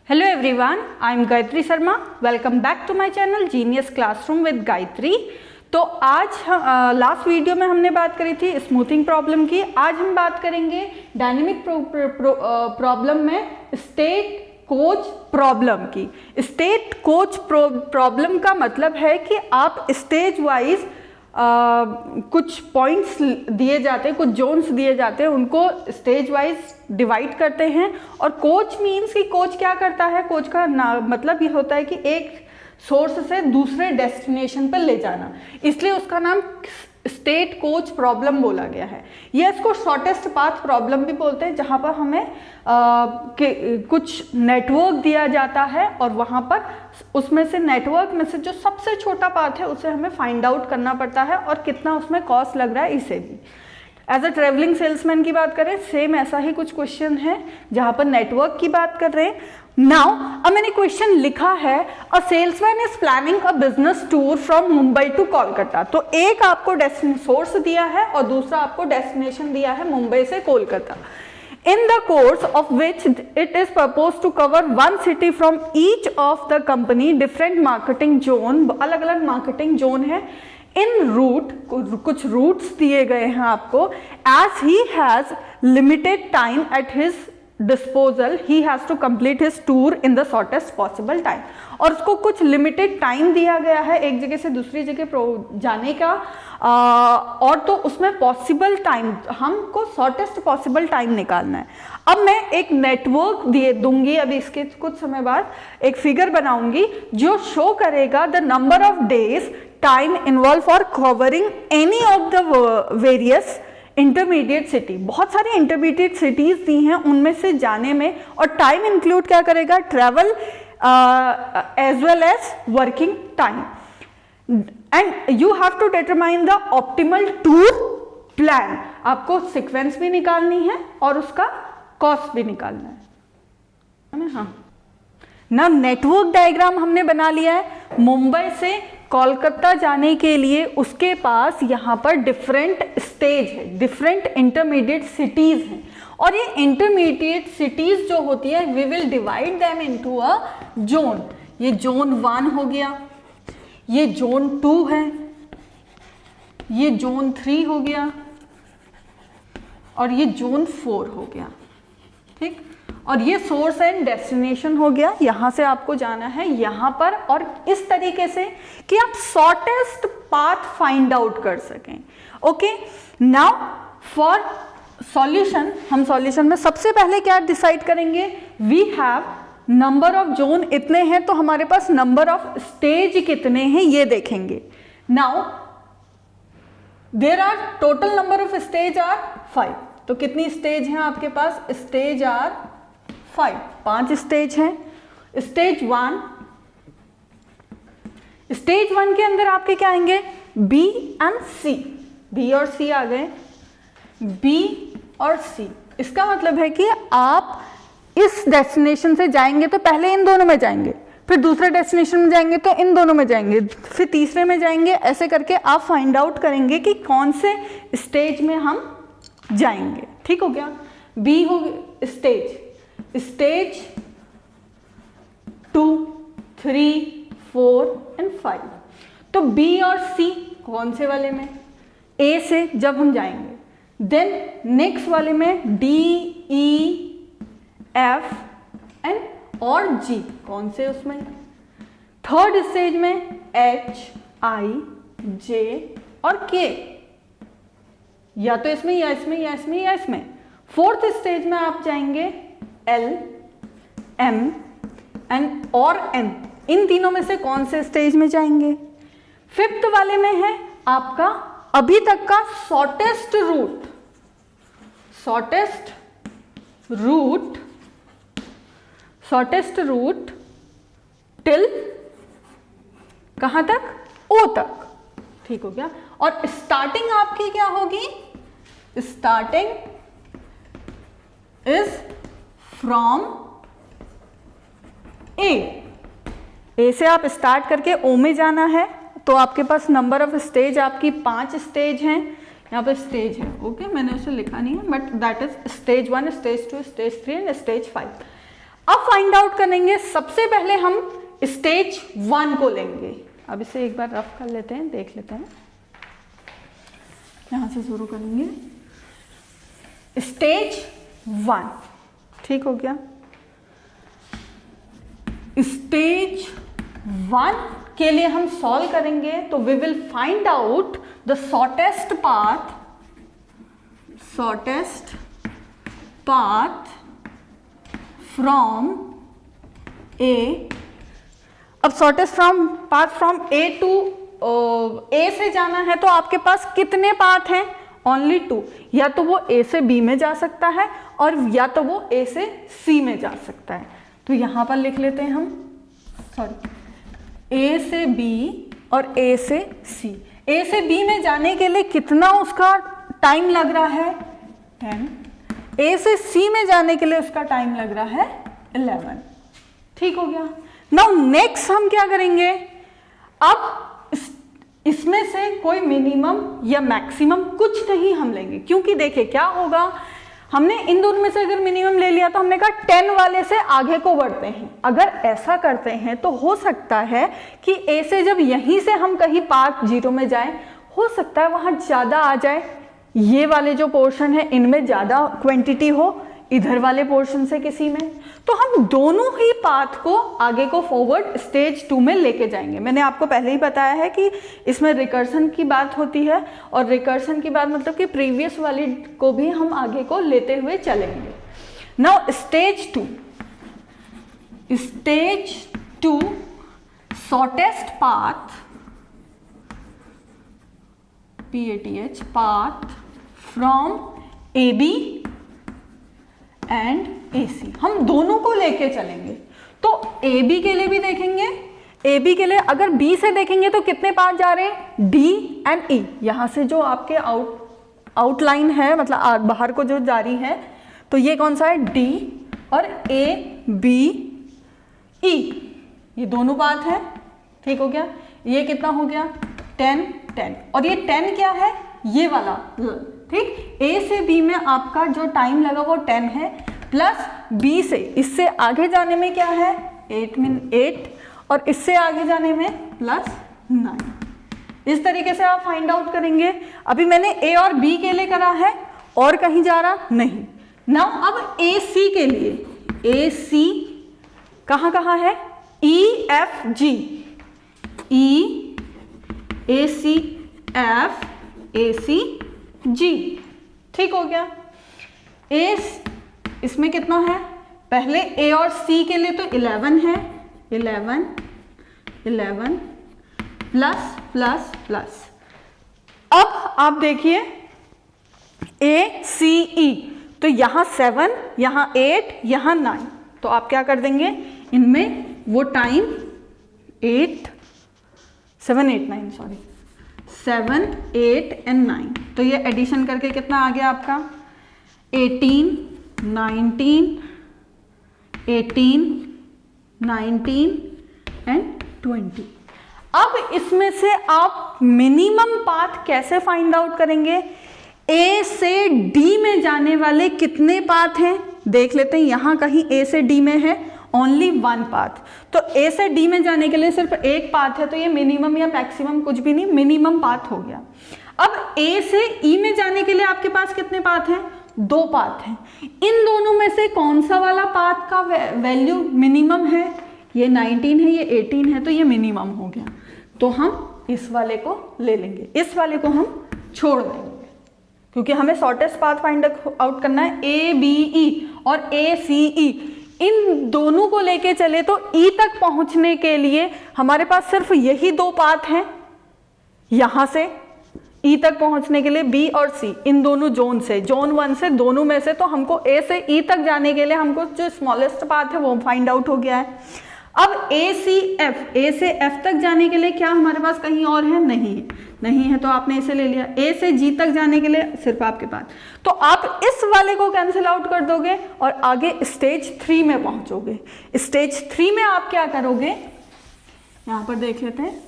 Hello everyone, I am Gayatri Sharma. Welcome back to my channel Genius Classroom with Gayatri. तो आज last video में हमने बात करी थी स्मूथिंग प्रॉब्लम की. आज हम बात करेंगे डायनेमिक प्रॉब्लम में स्टेट कोच प्रॉब्लम की. स्टेट कोच प्रॉब्लम का मतलब है कि आप स्टेज वाइज कुछ पॉइंट्स दिए जाते हैं, कुछ जोन्स दिए जाते हैं, उनको स्टेज वाइज डिवाइड करते हैं. और कोच मीन्स कि कोच क्या करता है, कोच का मतलब ये होता है कि एक सोर्स से दूसरे डेस्टिनेशन पर ले जाना, इसलिए उसका नाम स्टेट कोच प्रॉब्लम बोला गया है. ये इसको शॉर्टेस्ट पाथ प्रॉब्लम भी बोलते हैं, जहाँ पर हमें कुछ नेटवर्क दिया जाता है और वहाँ पर उसमें से नेटवर्क में से जो सबसे छोटा पाथ है उसे हमें फाइंड आउट करना पड़ता है और कितना उसमें कॉस्ट लग रहा है इसे भी. एज अ ट्रेवलिंग सेल्समैन की बात करें, सेम ऐसा ही कुछ क्वेश्चन है जहाँ पर नेटवर्क की बात कर रहे हैं. नाउ अब मैंने क्वेश्चन लिखा है, a salesman is planning a business tour from Mumbai to Kolkata. तो एक आपको सोर्स दिया है और दूसरा आपको डेस्टिनेशन दिया है मुंबई से Kolkata. In the course of which it is proposed to cover one city from each of the company different marketing zone. अलग अलग मार्केटिंग जोन है. इन रूट कुछ रूट्स दिए गए हैं आपको. As he has limited time at his disposal, he has to complete his tour in the shortest possible time. और उसको कुछ लिमिटेड टाइम दिया गया है एक जगह से दूसरी जगह जाने का, और तो उसमें पॉसिबल टाइम हमको शॉर्टेस्ट पॉसिबल टाइम निकालना है. अब मैं एक नेटवर्क दिए दूंगी, अभी इसके कुछ समय बाद एक फिगर बनाऊंगी जो शो करेगा the number of days time involve for covering any of the various intermediate city. बहुत सारी इंटरमीडिएट सिटीज दी हैं, उनमें से जाने में, और टाइम इंक्लूड क्या करेगा, travel as well as working time. And you have to determine the optimal tour plan. आपको सीक्वेंस भी निकालनी है और उसका कॉस्ट भी निकालना है. हाँ ना, नेटवर्क डायग्राम हमने बना लिया है. मुंबई से कोलकाता जाने के लिए उसके पास यहाँ पर डिफरेंट स्टेज है, डिफरेंट इंटरमीडिएट सिटीज हैं. और ये इंटरमीडिएट सिटीज जो होती है, we will divide them into a zone. ये जोन 1 हो गया, ये जोन 2 है, ये जोन 3 हो गया और ये जोन 4 हो गया. ठीक, और ये सोर्स एंड डेस्टिनेशन हो गया. यहां से आपको जाना है यहां पर, और इस तरीके से कि आप शॉर्टेस्ट पाथ फाइंड आउट कर सकें. ओके, नाउ फॉर सॉल्यूशन, हम सॉल्यूशन में सबसे पहले क्या डिसाइड करेंगे, we have number of zone इतने हैं, तो हमारे पास नंबर ऑफ स्टेज कितने हैं ये देखेंगे. Now there are total number of stage are 5. तो कितनी स्टेज हैं आपके पास, स्टेज आर 5 स्टेज हैं. स्टेज 1, स्टेज 1 के अंदर आपके क्या आएंगे, बी एंड सी. बी और सी आ गए, बी और सी. इसका मतलब है कि आप इस डेस्टिनेशन से जाएंगे तो पहले इन दोनों में जाएंगे, फिर दूसरे डेस्टिनेशन में जाएंगे तो इन दोनों में जाएंगे, फिर तीसरे में जाएंगे. ऐसे करके आप फाइंड आउट करेंगे कि कौन से स्टेज में हम जाएंगे. ठीक हो गया. बी हो गया स्टेज 2, 3, 4 एंड 5. तो बी और सी कौन से वाले में, ए से जब हम जाएंगे. देन नेक्स्ट वाले में डी, ई, एफ एंड और जी कौन से उसमें. थर्ड स्टेज में एच, आई, जे और के, या तो इसमें या इसमें या इसमें या इसमें. फोर्थ स्टेज में आप जाएंगे एल, एम एंड और एन. इन तीनों में से कौन से स्टेज में जाएंगे. फिफ्थ वाले में है आपका अभी तक का शॉर्टेस्ट रूट टिल कहां तक, ओ तक. ठीक हो गया. और स्टार्टिंग आपकी क्या होगी, स्टार्टिंग इज फ्रॉम ए से आप स्टार्ट करके ओ में जाना है. तो आपके पास नंबर ऑफ स्टेज आपकी 5 स्टेज हैं. यहाँ पे स्टेज है, ओके, मैंने उसे लिखा नहीं है, but that is stage 1, stage 2, stage 3 and stage 5. अब फाइंड आउट करेंगे, सबसे पहले हम स्टेज 1 को लेंगे। अब इसे एक बार रफ कर लेते हैं, देख लेते हैं, यहां से शुरू करेंगे। स्टेज 1 ठीक हो गया। स्टेज 1 के लिए हम सॉल्व करेंगे तो we will find out the shortest path from A. अब shortest path from A to A से जाना है तो आपके पास कितने पाथ हैं? ओनली 2। या तो वो ए से बी में जा सकता है और या तो वो ए से सी में जा सकता है। तो यहां पर लिख लेते हैं हम, ए से बी और ए से सी। ए से बी में जाने के लिए कितना उसका टाइम लग रहा है? 10। ए से सी में जाने के लिए उसका टाइम लग रहा है 11। ठीक हो गया। नाउ नेक्स्ट हम क्या करेंगे, अब इसमें से कोई मिनिमम या मैक्सिमम कुछ नहीं हम लेंगे, क्योंकि देखिए क्या होगा, हमने इन दोनों में से अगर मिनिमम ले लिया तो हमने कहा 10 वाले से आगे को बढ़ते हैं। अगर ऐसा करते हैं तो हो सकता है कि ए से जब यहीं से हम कहीं पाथ 0 में जाएं, हो सकता है वहां ज्यादा आ जाए, ये वाले जो पोर्शन है इनमें ज्यादा क्वांटिटी हो, इधर वाले पोर्शन से किसी में, तो हम दोनों ही पाथ को आगे को फॉरवर्ड स्टेज 2 में लेके जाएंगे। मैंने आपको पहले ही बताया है कि इसमें रिकर्सन की बात होती है, और रिकर्सन की बात मतलब कि प्रीवियस वाली को भी हम आगे को लेते हुए चलेंगे। Now stage 2 shortest path path from A B and A C, हम दोनों को लेके चलेंगे। तो ए बी के लिए भी देखेंगे, ए बी के लिए अगर बी से देखेंगे तो कितने पाथ जा रहे हैं? डी एंड ई। यहां से जो आपके आउटलाइन है, मतलब बाहर को जो जारी है, तो ये कौन सा है? डी। और ए बी ई, ये दोनों पाथ है। ठीक हो गया। ये कितना हो गया? 10। और ये 10 क्या है? ये वाला, ठीक। ए से बी में आपका जो टाइम लगा वो 10 है, प्लस बी से इससे आगे जाने में क्या है? 8, और इससे आगे जाने में प्लस 9। इस तरीके से आप फाइंड आउट करेंगे। अभी मैंने ए और बी के लिए करा है, और कहीं जा रहा नहीं। नाउ अब ए सी के लिए, ए सी कहाँ कहाँ है? E F G, E A C F A C G. ठीक हो गया। इसमें कितना है? पहले ए और सी के लिए तो 11 है, 11 प्लस। अब आप देखिए ए सी ई, तो यहां 7, यहां 8, यहां 9, तो आप क्या कर देंगे, इनमें वो टाइम 7, 8 एंड 9, तो ये एडिशन करके कितना आ गया आपका? 18, 19 एंड 20। अब इसमें से आप मिनिमम पाथ कैसे फाइंड आउट करेंगे? ए से डी में जाने वाले कितने पाथ हैं देख लेते हैं। यहां कहीं ए से डी में है ओनली 1 पाथ, तो ए से डी में जाने के लिए सिर्फ एक पाथ है, तो ये मिनिमम या मैक्सिमम कुछ भी नहीं, मिनिमम पाथ हो गया। अब ए से ई में जाने के लिए आपके पास कितने पाथ हैं? 2 पाथ हैं। इन दोनों में से कौन सा वाला पाथ का वैल्यू मिनिमम है? ये 19 है, ये 18 है, तो ये मिनिमम हो गया, तो हम इस वाले को ले लेंगे, इस वाले को हम छोड़ देंगे, क्योंकि हमें शॉर्टेस्ट पाथ फाइंड आउट करना है। ए बी ई और ए सी ई, इन दोनों को लेके चले तो ई तक पहुंचने के लिए हमारे पास सिर्फ यही 2 पाथ हैं। यहां से ई तक पहुंचने के लिए बी और सी, इन दोनों जोन 1 से, दोनों में से, तो हमको ए से ई तक जाने के लिए हमको जो स्मॉलेस्ट पाथ है वो फाइंड आउट हो गया है। अब ए सी एफ, ए से एफ तक जाने के लिए क्या हमारे पास कहीं और है? नहीं है, तो आपने इसे ले लिया। ए से जी तक जाने के लिए सिर्फ आपके पास, तो आप इस वाले को कैंसिल आउट कर दोगे और आगे स्टेज 3 में पहुंचोगे। स्टेज 3 में आप क्या करोगे, यहां पर देख लेते हैं।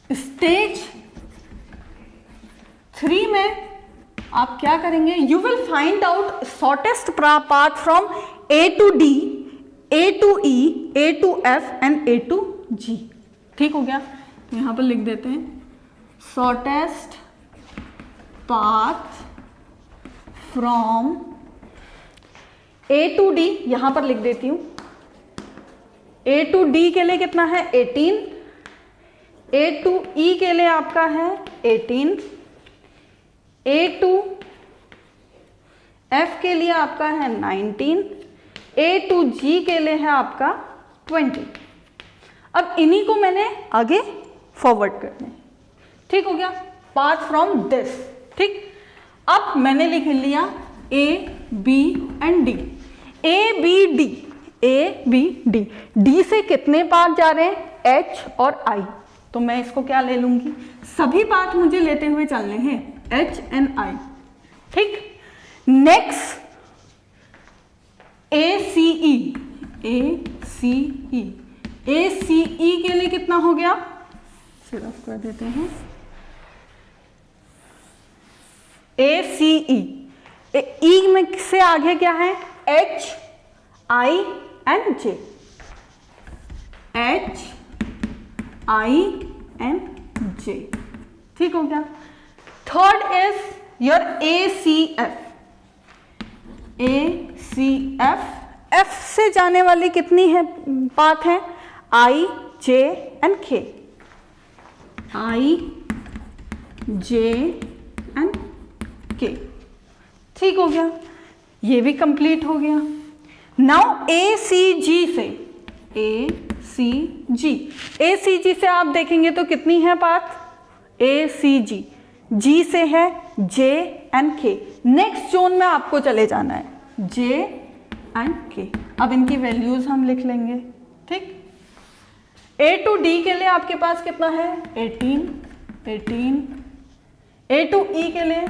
स्टेज 3 में आप क्या करेंगे, you will find out shortest path from A to D, A to E, A to F and A to G. ठीक हो गया, यहां पर लिख देते हैं shortest path from A to D, यहां पर लिख देती हूं ए टू डी के लिए कितना है 18, ए टू ई के लिए आपका है 18, ए टू एफ के लिए आपका है 19, ए टू जी के लिए है आपका 20। अब इन्हीं को मैंने आगे फॉरवर्ड करना है। ठीक हो गया, पाथ फ्रॉम दिस। ठीक, अब मैंने लिख लिया A B and D, A B D, A B D, D से कितने पाथ जा रहे हैं, एच और आई, तो मैं इसको क्या ले लूंगी, सभी पाथ मुझे लेते हुए चलने हैं, एच एंड आई। ठीक, next A C E, A C E, A सी ई के लिए कितना हो गया, सिर्फ कर देते हैं ए सी ई, ई में से आगे क्या है, H I and J, H I and J. ठीक हो गया, third is your A C F, A C F, F से जाने वाली कितनी है पाथ है, आई जे एंड के, आई जे एंड के। ठीक हो गया, ये भी कंप्लीट हो गया। नाउ ए सी जी से, ए सी जी, ए सी जी से आप देखेंगे तो कितनी है पाथ, ए सी जी, जी से है जे एंड के, नेक्स्ट जोन में आपको चले जाना है, जे एंड के। अब इनकी वैल्यूज हम लिख लेंगे। ठीक, ए टू डी के लिए आपके पास कितना है 18, 18, ए टू ई के लिए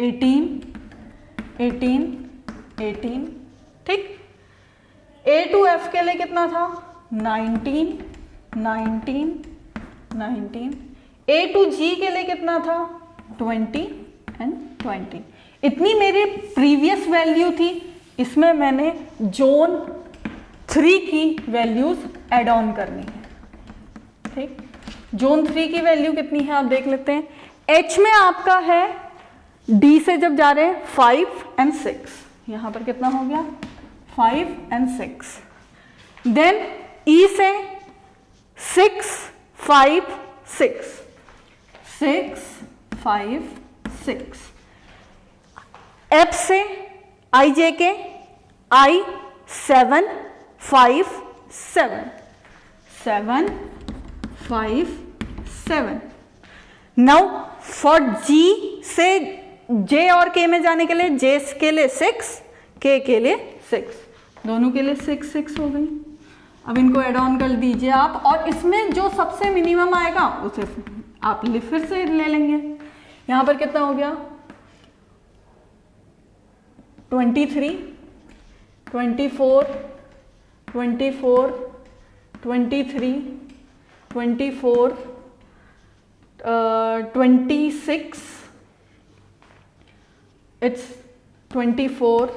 18, 18, 18। ठीक, ए टू एफ के लिए कितना था 19, 19, 19, ए टू जी के लिए कितना था 20 एंड 20। इतनी मेरी प्रीवियस वैल्यू थी, इसमें मैंने जोन 3 की वैल्यूज एड ऑन करनी है। ठीक, जोन 3 की वैल्यू कितनी है आप देख लेते हैं। एच में आपका है डी से जब जा रहे हैं 5 एंड 6, यहां पर कितना हो गया 5 एंड 6। देन ई से 6, 5, 6, 6, 5, 6। एफ से आई जे के आई 7, 5, 7, 7, 5, 7। नाउ फॉर जी से जे और के में जाने के लिए, जे के लिए 6, के लिए 6, दोनों के लिए 6, 6 हो गई। अब इनको एड ऑन कर दीजिए आप, और इसमें जो सबसे मिनिमम आएगा उसे आप फिर से ले लेंगे। यहां पर कितना हो गया 23, 24, 24, 23, 24, 26, it's 24,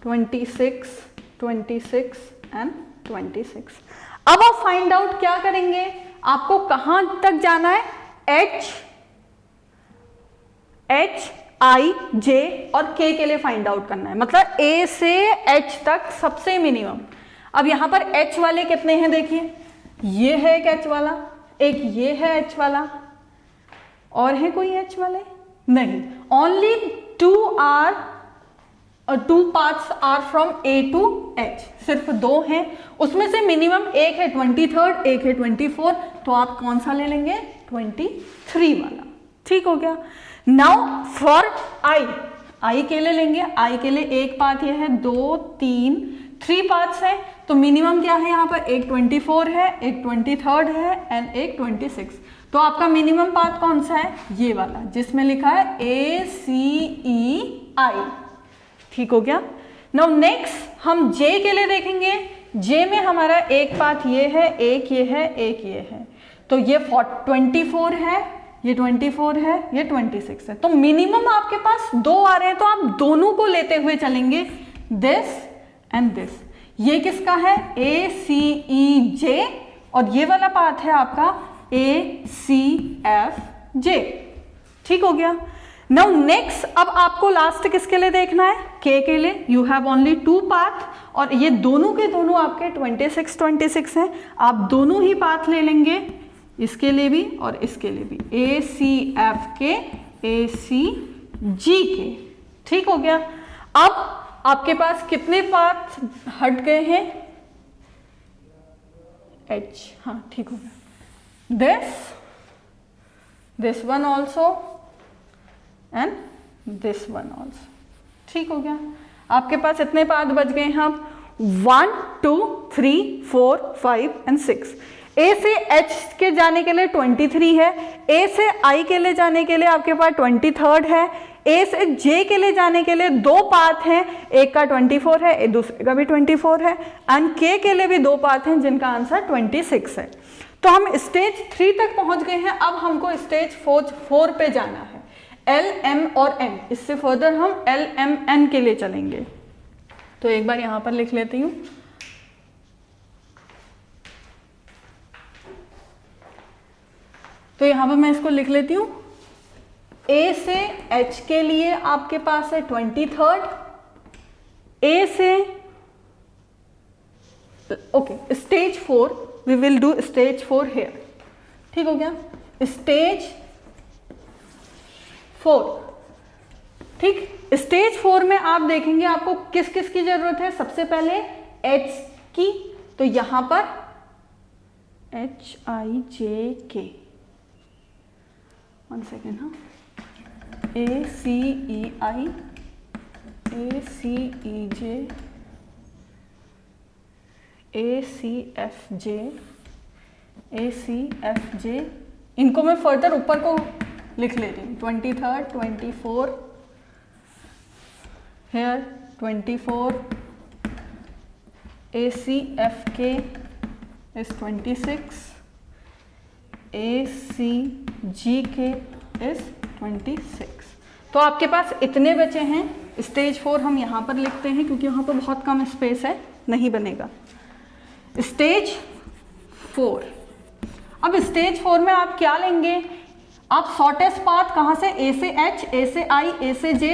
26, 26 एंड 26। अब आप फाइंड आउट क्या करेंगे, आपको कहां तक जाना है, एच, एच आई जे और के लिए फाइंड आउट करना है, मतलब ए से एच तक सबसे मिनिमम। अब यहां पर एच वाले कितने हैं देखिए, ये है एक एच वाला, एक ये है एच वाला, और है कोई एच वाले नहीं, only 2 parts are from A to H, सिर्फ 2 हैं, उसमें से मिनिमम एक है 23rd, एक है 24, तो आप कौन सा ले लेंगे 23 वाला। ठीक हो गया। नाउ फॉर आई, आई के लिए लेंगे, आई के लिए एक पाथ ये है, 2, 3, 3 पाथ्स है, तो मिनिमम क्या है यहाँ पर, एक 24 है, एक 23rd है एंड एक 26। तो आपका मिनिमम पाथ कौन सा है, ये वाला जिसमें लिखा है ए सी ई आई। ठीक हो गया। नाउ नेक्स्ट हम जे के लिए देखेंगे, जे में हमारा एक पाथ ये है, एक ये है, एक ये है, तो ये 24 है, ये 24 है, ये 26 है, तो मिनिमम आपके पास 2 आ रहे हैं, तो आप दोनों को लेते हुए चलेंगे, दिस एंड दिस। ये किसका है? ए सी ई जे, और ये वाला पाथ है आपका ए सी एफ जे। ठीक हो गया। नाउ नेक्स्ट, अब आपको लास्ट किसके लिए देखना है? के के लिए। यू हैव ओनली 2 पाथ, और ये दोनों के दोनों आपके 26 हैं। आप दोनों ही पाथ ले लेंगे, इसके लिए भी और इसके लिए भी, ए सी एफ के, ए सी जी के। ठीक हो गया। अब आपके पास कितने पाथ हट गए हैं? एच, हाँ ठीक हो गया। This one also and this one also. ठीक हो गया। आपके पास इतने पाथ बच गए हैं अब 1 2 3 4 5 एंड 6। ए से एच के जाने के लिए 23 है, ए से आई के लिए जाने के लिए आपके पास 23 है, ए से जे के लिए जाने के लिए 2 पाथ हैं, एक का 24 है, दूसरे का भी 24 है, एंड के के लिए भी 2 पाथ हैं जिनका आंसर 26 है। तो हम स्टेज 3 तक पहुंच गए हैं। अब हमको स्टेज 4 पे जाना है, एल एम और एन। इससे फर्दर हम एल एम एन के लिए चलेंगे। तो एक बार यहां पर लिख लेती हूं, तो यहां पर मैं इसको लिख लेती हूं। ए से एच के लिए आपके पास है 23, ए से okay stage 4, we will do stage 4 here. ठीक हो गया। स्टेज 4, ठीक। स्टेज 4 में आप देखेंगे आपको किस किस की जरूरत है। सबसे पहले एच की, तो यहां पर एच आई जे के, 1 सेकेंड, हाँ, ए सी ई आई, ए सी ई जे, ए सी एफ जे, ए सी एफ जे। इनको मैं फर्दर ऊपर को लिख लेती हूँ। 23, 24 हेयर, 24, ए सी एफ के इज 26, ए सी जी के इज 26। तो आपके पास इतने बचे हैं। स्टेज 4 हम यहाँ पर लिखते हैं क्योंकि यहाँ पर बहुत कम स्पेस है, नहीं बनेगा। स्टेज 4, अब स्टेज 4 में आप क्या लेंगे? आप शॉर्टेस्ट पाथ कहाँ से? ए से एच, ए से आई, ए से जे,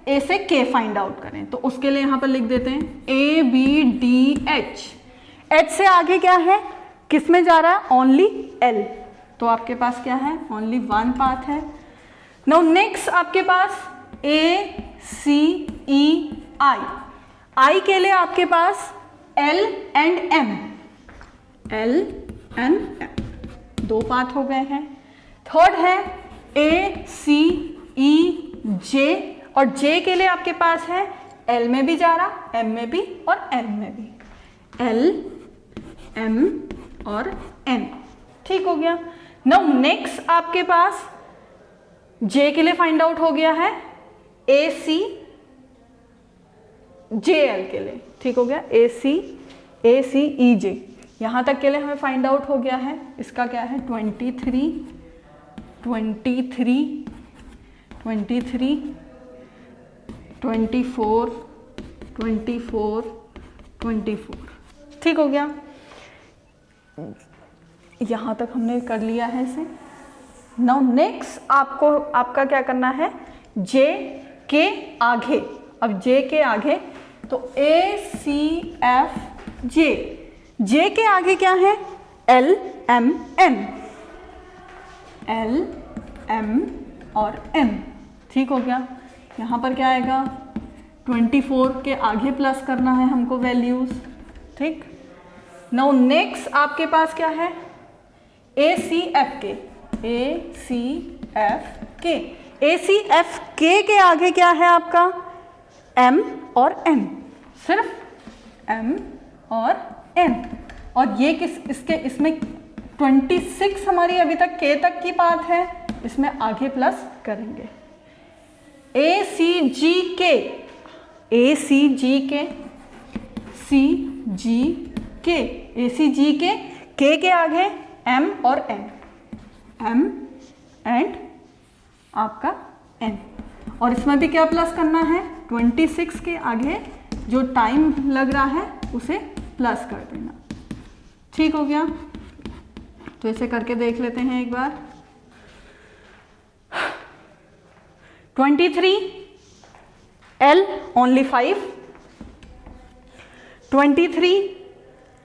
ए से के फाइंड आउट करें। तो उसके लिए यहाँ पर लिख देते हैं A B D H. H से आगे क्या है? किस में जा रहा है? Only L. तो आपके पास क्या है? ओनली 1 पाथ है। नाउ नेक्स्ट आपके पास ए सी ई आई। आई के लिए आपके पास L and M, L and M, 2 path हो गए हैं। थर्ड है ए सी ई जे, और जे के लिए आपके पास है एल में भी जा रहा, एम में भी और एन में भी, एल एम और एन। ठीक हो गया। नाउ नेक्स्ट आपके पास जे के लिए फाइंड आउट हो गया है ए सी जे एल के लिए। ठीक हो गया। ए सी ई जे, यहां तक के लिए हमें फाइंड आउट हो गया है। इसका क्या है? 23, 23, 23, 24, 24, 24। ठीक हो गया। यहां तक हमने कर लिया है इसे। नाउ नेक्स्ट आपको आपका क्या करना है? जे के आगे, अब जे के आगे तो ए सी एफ जे, जे के आगे क्या है? L M N, L M और एन। ठीक हो गया। यहाँ पर क्या आएगा? 24 के आगे प्लस करना है हमको वैल्यूज। ठीक। नाउ नेक्स्ट आपके पास क्या है? ए सी एफ के, ए सी एफ के, ए सी एफ के आगे क्या है आपका? एम और एन, सिर्फ एम और एन। और ये इसमें 26 हमारी अभी तक के तक की बात है, इसमें आगे प्लस करेंगे। ए सी जी के, ए सी जी के, सी जी के, ए सी जी के आगे एम और एन, एम एंड आपका n, और इसमें भी क्या प्लस करना है, 26 के आगे जो टाइम लग रहा है उसे प्लस कर देना। ठीक हो गया, तो इसे करके देख लेते हैं एक बार। 23 L only 5, 23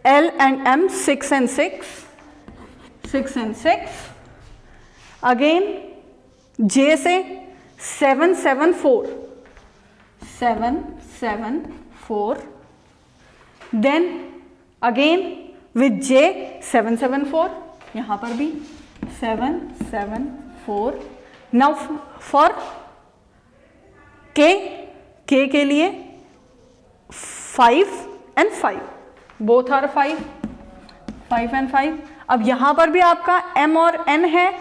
L and M 6 and 6, 6 and 6, again J से 7 7 4, 7 7 4, then again with J 7 7 4, यहाँ पर भी 7 7 4। now for K के लिए 5 and 5, both are 5 and 5। अब यहां पर भी आपका M और N है,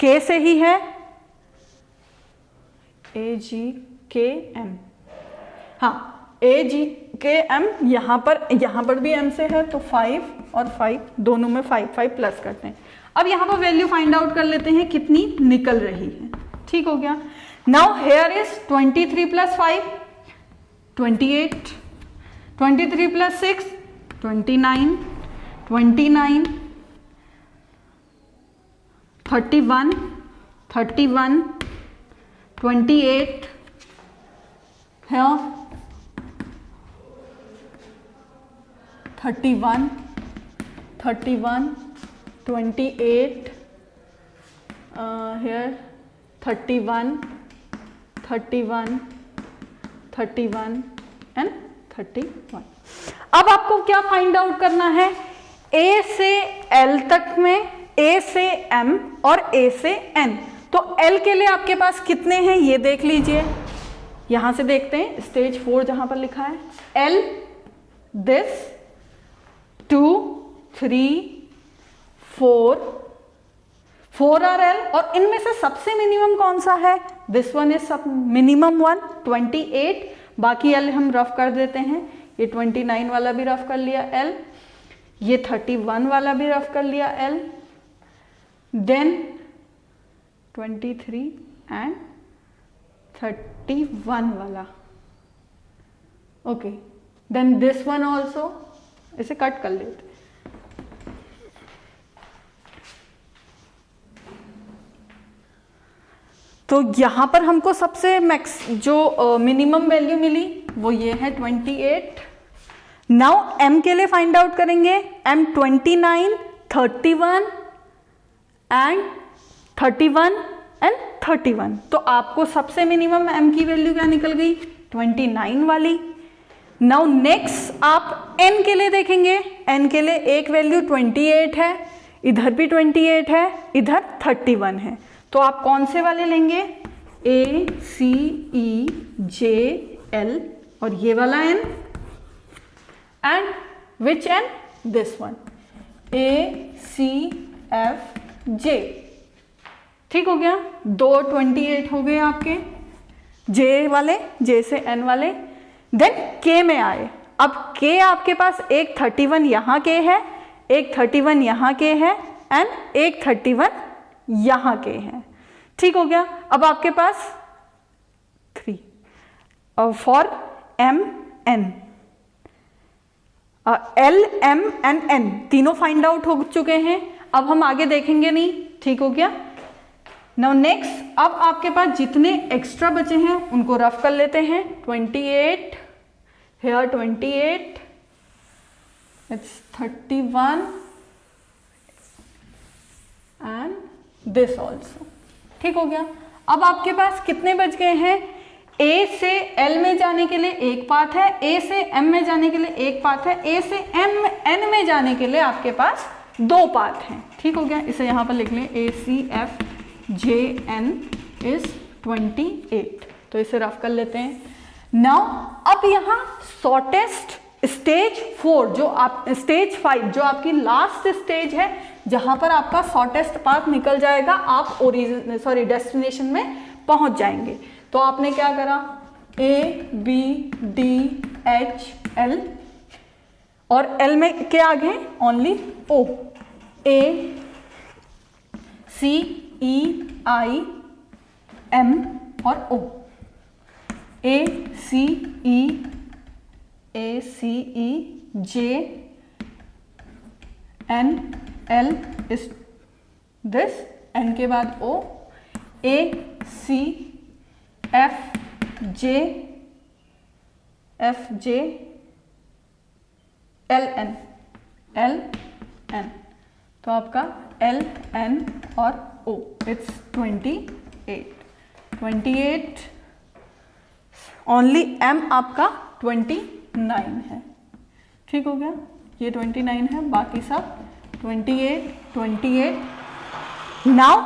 K से ही है, AGKM, हाँ AGKM, यहां पर भी M से है, तो 5 और 5 दोनों में 5 5 प्लस करते हैं। अब यहां पर वैल्यू फाइंड आउट कर लेते हैं कितनी निकल रही है। ठीक हो गया। Now here is 23 plus 5 28, 23 plus 6 29, 29 31 31 28 here 31 31 28 here 31 31 31 and 31। अब आपको क्या फाइंड आउट करना है, A से L तक में, A से M और A से N। तो L के लिए आपके पास कितने हैं ये देख लीजिए, यहां से देखते हैं स्टेज 4 जहां पर लिखा है L दिस 2 3 4 आर L, और इनमें से सबसे मिनिमम कौन सा है, दिस वन इज सब मिनिमम वन 28, बाकी L हम रफ कर देते हैं, ये 29 वाला भी रफ कर लिया L, ये 31 वाला भी रफ कर लिया L, देन 23 एंड 31 वाला, okay, then this one also, इसे कट कर लेते हैं। तो यहाँ पर हमको सबसे मैक्स जो मिनिमम वैल्यू मिली वो ये है 28। नाउ M के लिए फाइंड आउट करेंगे, M 29 31 एंड 31 एंड 31। तो आपको सबसे मिनिमम M की वैल्यू क्या निकल गई, 29 वाली। नाउ नेक्स्ट आप N के लिए देखेंगे, N के लिए एक वैल्यू 28 है, इधर भी 28 है, इधर 31 है, तो आप कौन से वाले लेंगे, A C E J L और ये वाला N, and which N, this one A C F J। ठीक हो गया, दो 28 हो गए आपके J वाले, J से N वाले। देन K में आए, अब K आपके पास एक 31 यहाँ K है, एक 31 यहाँ K है, एंड एक 31 यहाँ K है। ठीक हो गया, अब आपके पास 3 for M N, L M and N तीनों फाइंड आउट हो चुके हैं, अब हम आगे देखेंगे नहीं। ठीक हो गया। नाउ नेक्स्ट, अब आपके पास जितने एक्स्ट्रा बचे हैं उनको रफ कर लेते हैं। 28 here 28, it's 31 and this also। ठीक हो गया। अब आपके पास कितने बच गए हैं, A से L में जाने के लिए एक पाथ है, A से M में जाने के लिए एक पाथ है, A से N में जाने के लिए आपके पास दो पाथ हैं। ठीक हो गया, इसे यहाँ पर लिख लें, ACFJN इज 28। तो इसे रफ कर लेते हैं। नाउ अब यहाँ शॉर्टेस्ट स्टेज 4 जो आप स्टेज 5 जो आपकी लास्ट स्टेज है, जहां पर आपका शॉर्टेस्ट पाथ निकल जाएगा, आप डेस्टिनेशन में पहुंच जाएंगे। तो आपने क्या करा, ABDHL और L में क्या आगे, ओनली O, ACEI M और O, A C E J N L is this, N के बाद O, A C F J L N, तो आपका L N और O, इट्स 28, ओनली M आपका 29 है। ठीक हो गया, ये 29 है, बाकी सब 28। नाउ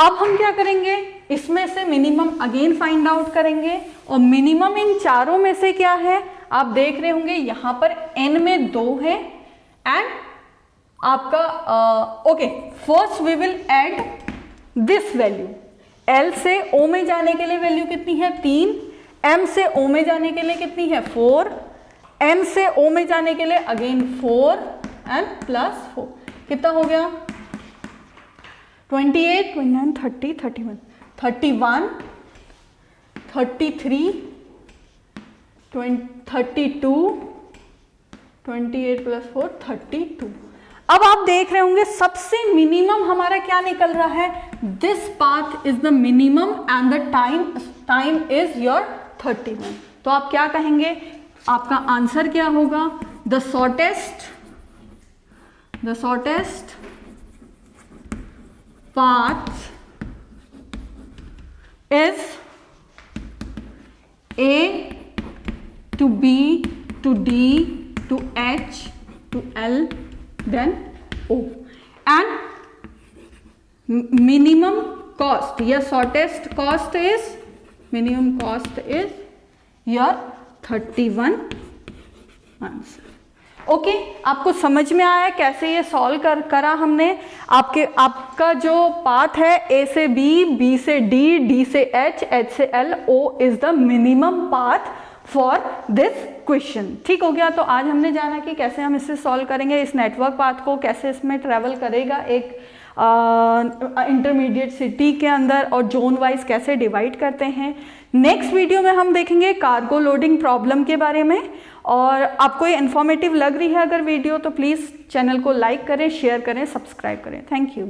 अब हम क्या करेंगे, इसमें से मिनिमम अगेन फाइंड आउट करेंगे, और मिनिमम इन चारों में से क्या है, आप देख रहे होंगे यहां पर n में 2 है, एंड आपका okay, first we will add this value. L से O में जाने के लिए वैल्यू कितनी है 3, M से O में जाने के लिए कितनी है 4, N से O में जाने के लिए अगेन 4 एंड प्लस 4, कितना हो गया 28, 29, 30, 31, 31, 33, 32, 28 प्लस 4, 32। अब आप देख रहे होंगे सबसे मिनिमम हमारा क्या निकल रहा है, this path is the minimum and the time is your 31। तो आप क्या कहेंगे, आपका आंसर क्या होगा, the shortest path is A to B to D to H to L then O, and minimum cost या shortest cost is your 31 answer. Okay, आपको समझ में आया कैसे ये सॉल्व करा हमने। आपका जो पाथ है A से B, B से D, D से H, H से L, O is the minimum path for this question. ठीक हो गया, तो आज हमने जाना कि कैसे हम इसे सॉल्व करेंगे, इस नेटवर्क पाथ को कैसे इसमें ट्रेवल करेगा एक इंटरमीडिएट सिटी के अंदर, और जोन वाइज कैसे डिवाइड करते हैं। नेक्स्ट वीडियो में हम देखेंगे कार्गो लोडिंग प्रॉब्लम के बारे में। और आपको ये इन्फॉर्मेटिव लग रही है अगर वीडियो, तो प्लीज़ चैनल को लाइक करें, शेयर करें, सब्सक्राइब करें। Thank you.